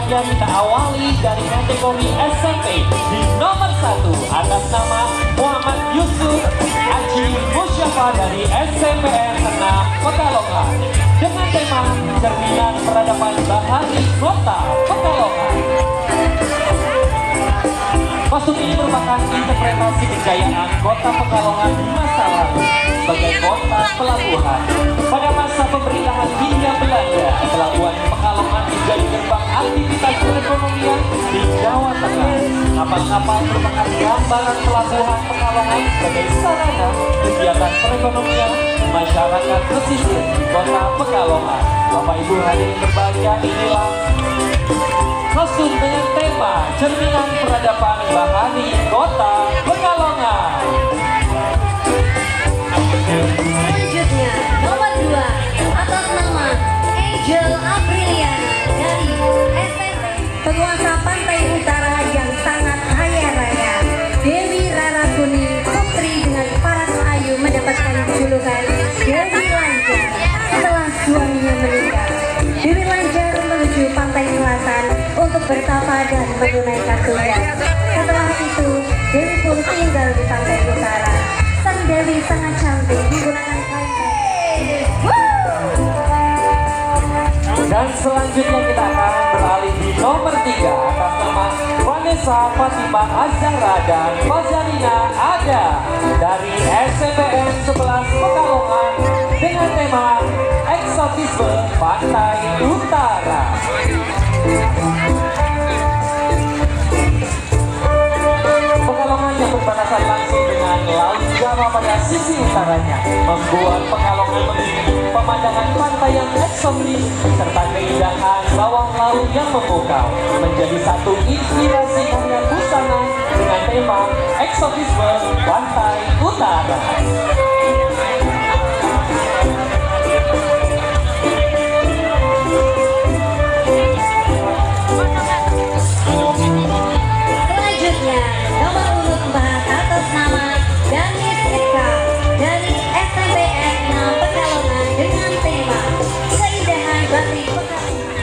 berbahagia kita awali dari kategori SMP di nomor 1 atas nama Muhammad Yusuf Aji Musyafa dari SMPN 6 Pekalongan dengan tema Cerminan Peradaban Bahari Kota Pekalongan. Kostum ini merupakan interpretasi kejayaan kota Pekalongan di masa lalu sebagai kota pelabuhan. Pada masa pemerintahan Hindia Belanda, pelabuhan Pekalongan menjadi gerbang aktivitas perekonomian di Jawa Tengah. Kapal-kapal merupakan gambaran pelabuhan Pekalongan sebagai sarana kegiatan perekonomian masyarakat pesisir di kota Pekalongan. Bapak Ibu hadirin berbahagia, inilah kostum dengan tema Cerminan Peradaban Bahari Kota Pekalongan. Selanjutnya nomor 2 atas nama Angel Apriliana dari SMP Penguasa Pantai Utara yang sangat kaya raya. Dewi Rarakuni, putri dengan paras ayu, mendapatkan julukan Dewi Lanjar setelah suaminya meninggal. Dewi Lanjar menuju pantai selatan untuk bertapa dan menunaikan tugas. Setelah itu, Dewi pun tinggal di pantai utara. Sang Dewi sangat cantik menggunakan kain. Dan selanjutnya kita akan beralih di nomor 3 atas nama Vanessa Fatimah Azhara dan Fazalina Ada dari SMPN 11 Pekalongan dengan tema Eksotisme Pantai Utara. Pekalongan yang berbatasan langsung dengan Laut Jawa pada sisi utaranya membuat Pekalongan memiliki pemandangan pantai yang eksotis serta keindahan bawah laut yang memukau, menjadi satu inspirasi karya busana dengan tema Eksotisme Pantai Utara. Selanjutnya nomor urut 4 atas nama Danis Eka dari SMPN 6 Pekalongan dengan tema Keindahan Batik Pekalongan.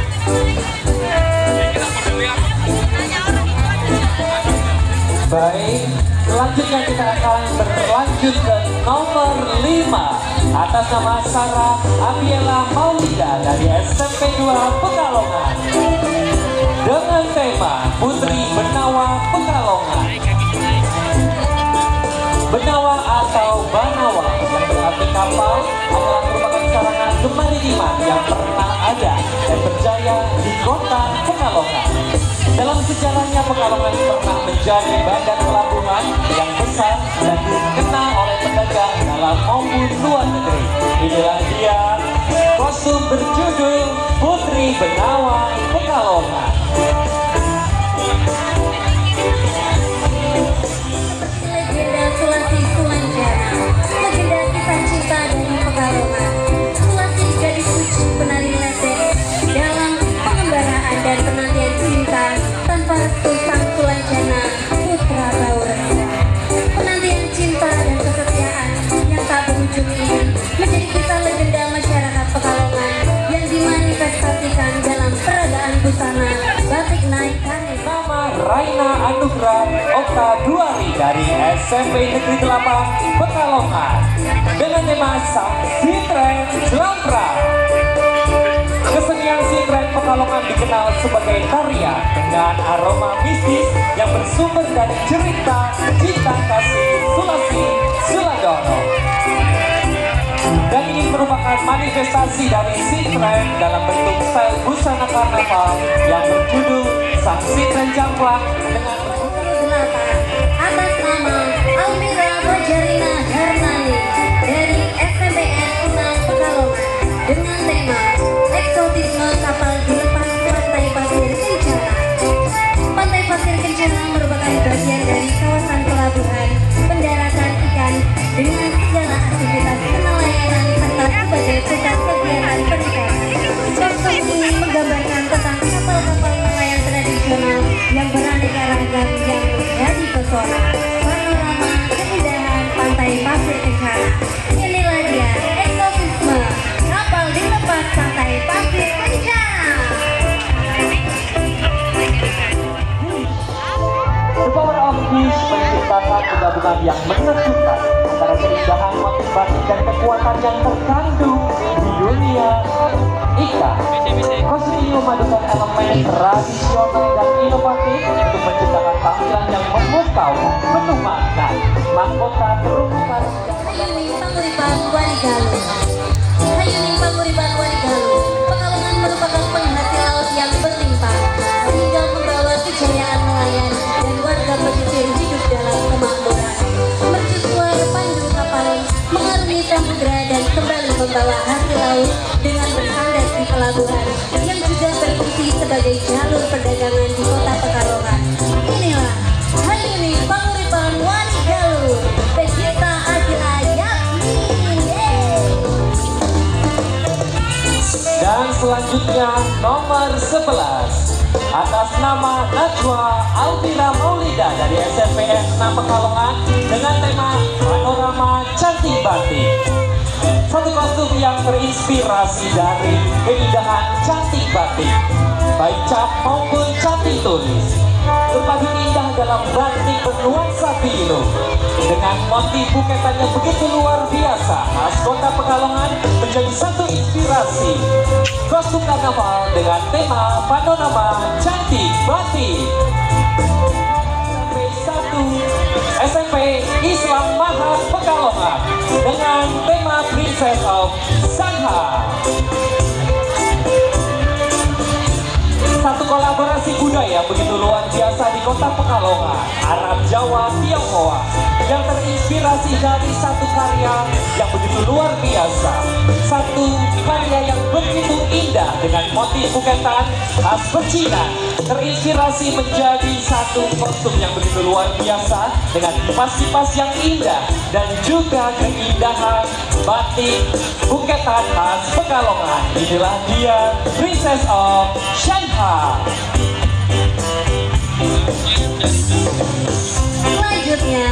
Baik, selanjutnya kita akan berlanjut ke nomor 5 atas nama Sarah Abiela Maulida dari SMP 2 Pekalongan dengan tema Putri Benawa Pekalongan. Benawa atau Banawa yang berarti kapal adalah merupakan sarana kemaritiman yang pernah ada dan berjaya di kota Pekalongan. Dalam sejarahnya Pekalongan pernah menjadi bandar pelabuhan yang besar dan dikenal oleh pedagang dalam maupun luar negeri. Inilah dia kostum berjudul Putri Benawa Pekalongan. Legenda Sulasi Sulanjana, legenda kisah cinta dari Pekalongan. Sulasi gadis suci penari ledek dalam pengembaraan dan penantian cinta tanpa restu sang Sulanjana putra Bauresa. Penantian cinta dan kesetiaan yang tak berujung ini menjadi kisah legenda masyarakat Pekalongan yang dimanifestasikan dalam peragaan busana batik naik karet. Nama Raina Anugrah Okta Duari dari SMP Negeri 8 Pekalongan dengan tema Sang Sintren Jelampra. Kesenian sintren Pekalongan dikenal sebagai tarian dengan aroma mistis yang bersumber dari cerita cinta kasih Sulasi Suladono. Dan ini merupakan manifestasi dari sintren dalam bentuk style busana karnaval yang berjudul Sang Sintren Jamblang dengan atas nama Almira Rojarina Hernani dari SMPN 6 Pekalongan dengan tema Eksotisme Kapal Dilepas Pantai Pasir Kencana. Pantai Pasir Kencana merupakan bagian dari kawasan pelabuhan pendaratan ikan dengan segala aktivitas penelayanan serta sebagai pusat kegiatan perikanan. Kostum ini menggambarkan tentang kapal-kapal nelayan tradisional yang beraneka ragam yang menjadi pesona panorama keindahan pantai Pasir Kencana. Inilah dia eksotisme kapal dilepas pantai Pasir Kencana. pertarungan yang menentukan antara keindahan motif batik dan kekuatan yang terkandung di dunia ikat. Kostum ini memadukan elemen tradisional dan inovatif untuk menciptakan tampilan yang memukau, penuh makna. Mahkota terumpan Hayuning Panguripan Warigaluh. Hayuning Panguripan Warigaluh. Pekalongan merupakan penghasil laut yang berlimpah sehingga membawa kejayaan nelayan dan warga pesisir hidup dalam kemakmuran. Mercusuar panjung kapal mengarungi samudera dan kembali membawa hasil laut dengan bersandar di pelabuhan yang juga berfungsi sebagai jalur perdagangan di kota Pekalongan. Inilah Hayuning Panguripan Warigaluh. Pecinta Agila Yasmin. dan selanjutnya nomor 11 atas nama Najwa Alvira Maulida dari SMPN 6 Pekalongan dengan tema Panorama Cantik Batik. Satu kostum yang terinspirasi dari keindahan cantik batik, baik cap maupun cantik tulis. Berpadu indah dalam batik bernuansa biru dengan motif buketan yang begitu luar biasa khas kota Pekalongan menjadi satu inspirasi. Kostum karnaval dengan tema panorama cantik batik. SMP Islam Mahal Pekalongan dengan tema Princess of Shanghai. Satu kolaborasi budaya begitu luar biasa di kota Pekalongan, Arab, Jawa, Tionghoa yang terinspirasi dari satu karya yang begitu luar biasa. Satu karya yang begitu indah dengan motif buketan khas pecinan terinspirasi menjadi satu kostum yang begitu luar biasa dengan kipas-kipas yang indah dan juga keindahan batik buketan khas Pekalongan. Inilah dia Princess of Shanghai. Selanjutnya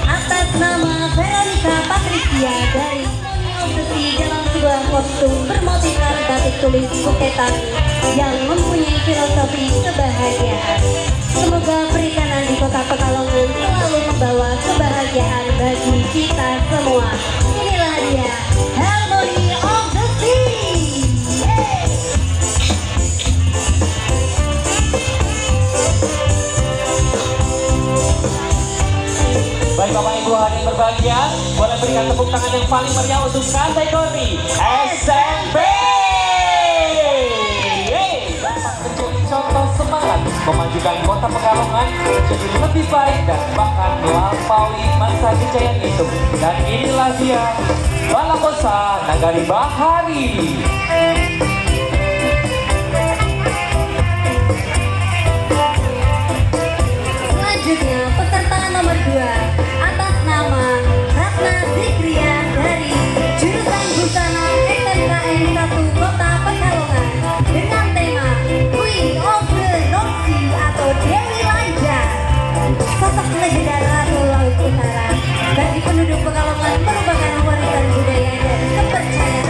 atas nama Veronica Patricia dari Obsesi dalam sebuah kostum bermotifkan batik tulis buketan yang mempunyai filosofi kebahagiaan. Semoga perikanan di kota Pekalongan selalu membawa kebahagiaan bagi kita semua. Inilah dia Harmony of the Sea. Baik Bapak Ibu hadirin berbahagia, boleh berikan tepuk tangan yang paling meriah untuk kategori SMP. Dapat menjadi contoh semangat memajukan kota Pekalongan menjadi lebih baik dan bahkan melampaui masa kejayaan itu. Dan inilah dia Balakosa Nagari Bahari. Selanjutnya peserta nomor 2 atas nama Ratna Zikria dari jurusan Busana SMKN 1 Kota Pekalongan dengan tema Queen of the North Sea atau Dewi Lanjar. Sosok legenda Ratu Laut Utara bagi penduduk Pekalongan merupakan warisan budaya dan kepercayaan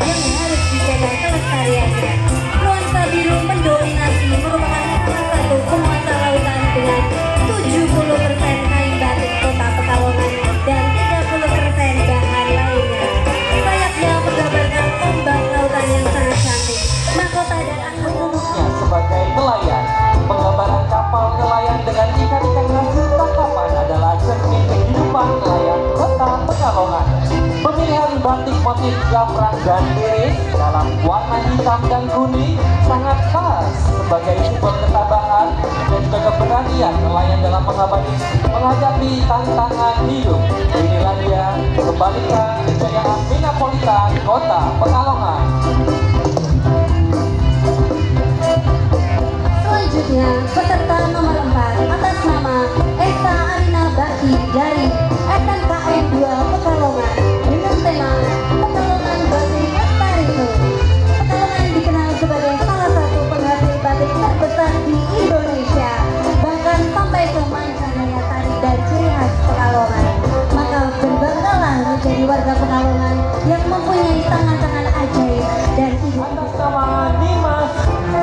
yang harus dijaga kelestariannya. Nuansa biru mendominasi merupakan salah satu penguasa lautan dengan 70% kain batik kota Pekalongan dan 30% bahan lainnya. Sayapnya menggambarkan ombak lautan yang sangat cantik. Mahkota dan Menurutnya sebagai nelayan, penggambaran kapal nelayan dengan ikan-ikan hasil tangkapan adalah cermin kehidupan nelayan kota Pekalongan. Pemilihan batik motif gambrang dan iris dalam warna hitam dan kuning sangat khas sebagai simbol ketabahan dan juga keberanian nelayan dalam menghadapi tantangan hidup. Inilah dia kembalikan kejayaan Metropolitan Kota Pekalongan. Selanjutnya, peserta nomor 4 atas nama Esa Arina Bakti dari SMKN 2 Pekalongan dengan tema Pekalongan Batik Lestarimu. Pekalongan dikenal sebagai salah satu penghasil batik terbesar di Indonesia, bahkan sampai ke mancanegara tari dan ciri khas Pekalongan. Maka berbanggalah menjadi warga Pekalongan yang mempunyai tangan-tangan ajaib dan Atas nama Dimas,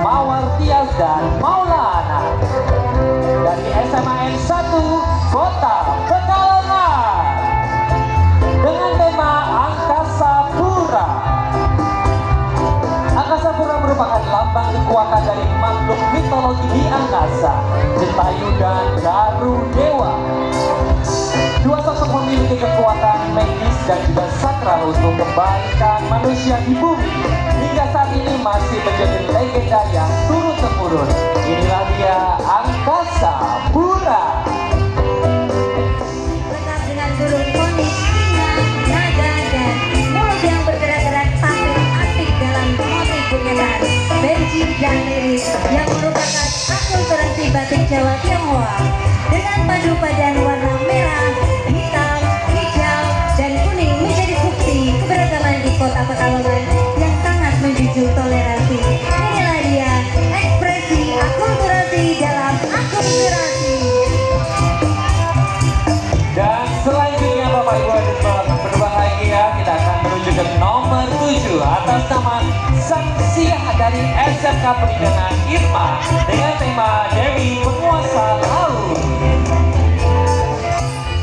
Mawar Tias dan Maulana dari SMAN 1 Kota Pekalongan. kekuatan dari makhluk mitologi di angkasa, Jetayu dan Garudewa. Dua sosok memiliki kekuatan magis dan juga sakral untuk kebaikan manusia di bumi. Hingga saat ini masih menjadi legenda yang turun-temurun. Inilah dia Angkasa Pura. Lengkap dengan burung poni, singa, naga, dan mulut yang bergerak-gerak tampil aktif dalam motif bunyian, benji dan liris yang merupakan akulturasi batik Jawa Tionghoa dengan padu padan warna merah, hitam, hijau, dan kuning menjadi bukti keberagaman di Kota Pekalongan yang sangat menjunjung toleransi. Inilah dia ekspresi akulturasi dalam akulturasi. Dan selanjutnya Bapak Ibu dan berbahagia, kita akan menuju ke nomor 7 atas nama Sang Siah dari SMK Pendidikan ITMA dengan tema Dewi Penguasa Laut.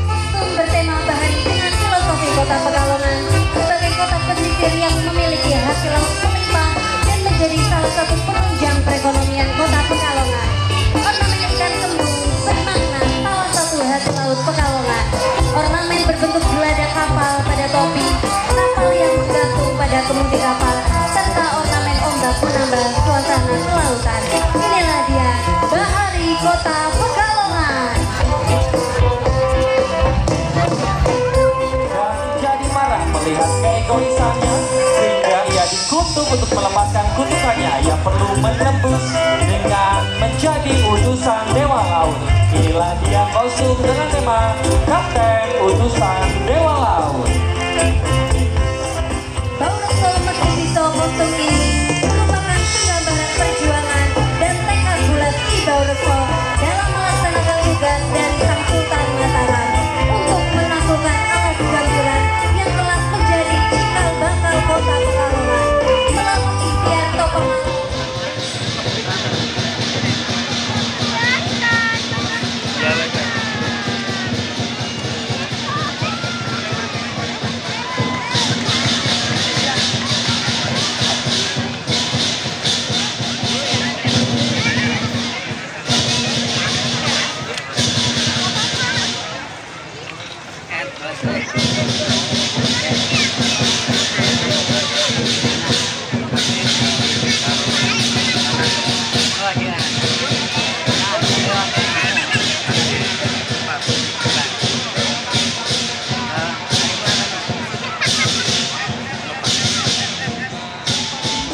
Kostum bertema bahari dengan filosofi Kota Pekalongan sebagai kota pesisir yang memiliki hasil laut melimpah dan menjadi salah satu penunjang perekonomian Kota Pekalongan. Ornamen ikan kembung bermakna salah satu hasil laut Pekalongan. Ornamen berbentuk geladak kapal pada topi, kapal yang menggantung pada kemudi kapal, serta ornamen ombak menambah suasana kelautan. Inilah dia Bahari Kota Pekalongan. Dan jadi marah melihat keegoisannya, sehingga ia dikutuk untuk melepaskan kutukannya. Ia perlu menembus dengan menjadi utusan Dewa Laut. Inilah dia kostum dengan tema Kapten Utusan Dewa Laut. Baurekso Meskibiso kostum ini merupakan penggambaran perjuangan dan tekad bulat Ki Baurekso dalam melaksanakan tugas dari Sang Sultan Mataram untuk menaklukkan alas gamburan yang telah menjadi cikal bakal Kota Pekalongan melalui ikhtiar tokoh.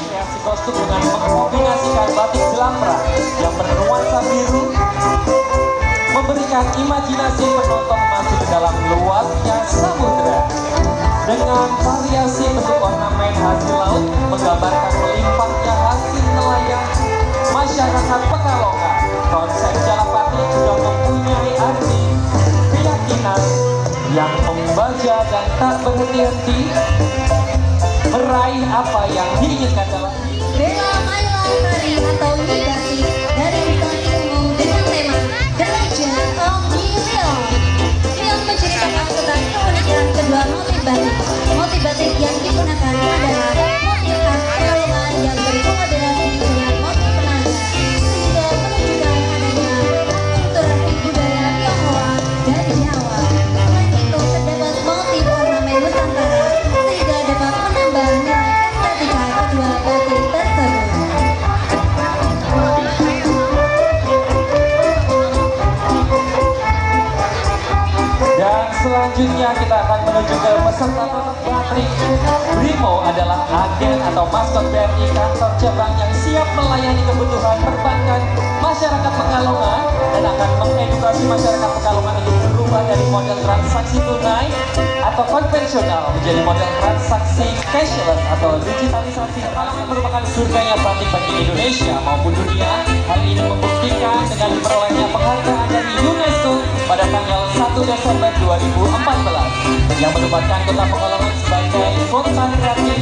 Kreasi kostum dengan mengkombinasikan batik jelambra yang bernuansa biru, memberikan imajinasi penonton masuk ke dalam luasnya samudera. Dengan variasi bentuk ornamen hasil laut menggambarkan melimpahnya hasil nelayan masyarakat Pekalongan. Konsep Jalapati juga mempunyai arti keyakinan yang membaca dan tak berhenti-henti meraih apa yang diinginkan dalam hidup. Bella Maila Tari atau Nidati dari Bintang Umum dengan tema The Legend of Miriam yang menceritakan tentang keunikan kedua motif batik. Motif batik yang digunakan adalah motif khas Pekalongan yang berkolaborasi dengan motif penanda sehingga menunjukkan adanya akulturasi budaya Tionghoa dan Jawa. Selain itu terdapat motif ornamen Nusantara sehingga dapat menambah nilai estetika kedua batik tersebut. Dan selanjutnya kita akan menuju ke peserta Patrick. Brimo adalah agen atau maskot BRI kantor cabang yang siap melayani kebutuhan perbankan masyarakat Pekalongan dan akan mengedukasi masyarakat Pekalongan untuk berubah dari model transaksi tunai atau konvensional menjadi model transaksi cashless atau digitalisasi. Pekalongan merupakan surganya batik bagi Indonesia maupun dunia. Hal ini membuktikan dengan diperolehnya penghargaan dari UNESCO pada tanggal 1 Desember 2014 yang menempatkan Kota Pekalongan sebagai kota kreatif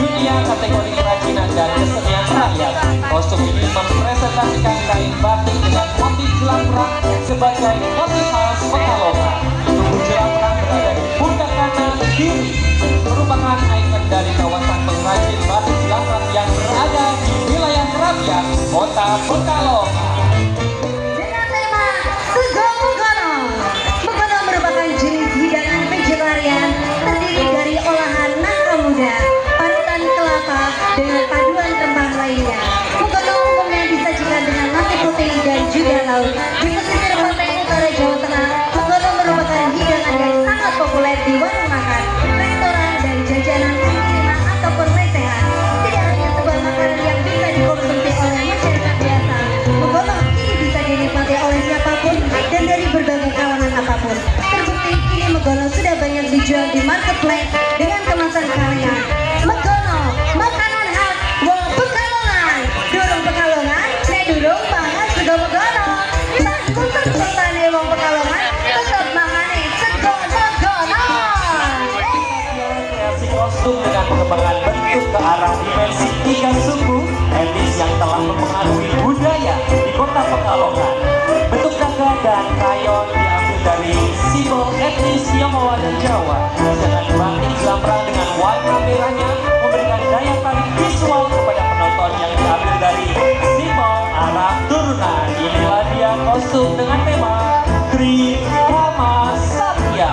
dunia kategori kerajinan dan kesenian rakyat. Kostum ini mempresentasikan kain batik dengan motif jelambra sebagai motif khas Pekalongan. Tubuh jelambra berada di pundak kanan kiri, merupakan ikon dari kawasan pengrajin batik jelambra yang berada di wilayah Kerapian, dengan paduan rempah lainnya. Menggono umumnya disajikan dengan nasi putih dan juga lauk. Di pesisir pantai utara Jawa Tengah, menggono merupakan hidangan yang sangat populer di warung makan, restoran, dan jajanan musiman ataupun lesehan. Tidak hanya sebuah makanan yang bisa dikonsumsi oleh masyarakat biasa, menggono kini bisa dinikmati oleh siapapun dan dari berbagai kalangan apapun. Terbukti kini menggono sudah banyak dijual di marketplace dengan kemasan kalengan. Menggono, makanan khas wong Pekalongan. Durung Pekalongan, nek durung mangan sego menggono. Tak kutek-kutekane wong Pekalongan, tetep mangane sego menggono. Kreasi kostum dengan pengembangan bentuk ke arah dimensi 3 suku etnis yang telah mempengaruhi budaya di kota Pekalongan. Bentuk gagah dan rayon diambil dari simbol etnis Tionghoa dan Jawa. Sedangkan batik jelamrang dengan warna merahnya memberikan daya tarik visual kepada penonton yang diambil dari simbol Arab turunan. Inilah dia kostum dengan tema Trikama Satya.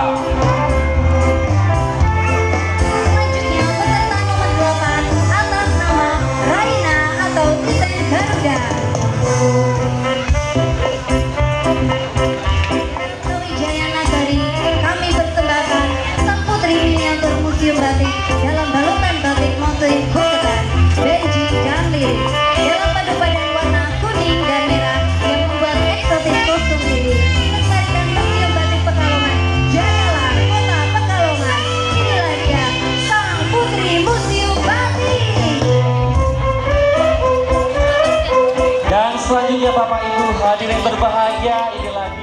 Selanjutnya peserta nomor 8 atas nama Raina atau Titen Garuda. Wijaya Nagari, kami persembahkan Sang Putri Miniatur Museum Batik dalam balutan batik motif Hoketan, Benji, dan Liris dalam padu padan warna kuning dan merah yang membuat eksotis kostum ini. Melestarikan Museum Batik Pekalongan, jagalah kota Pekalongan. Inilah dia Sang Putri Museum Batik. Dan selanjutnya Bapak Ibu hadirin berbahagia, inilah dia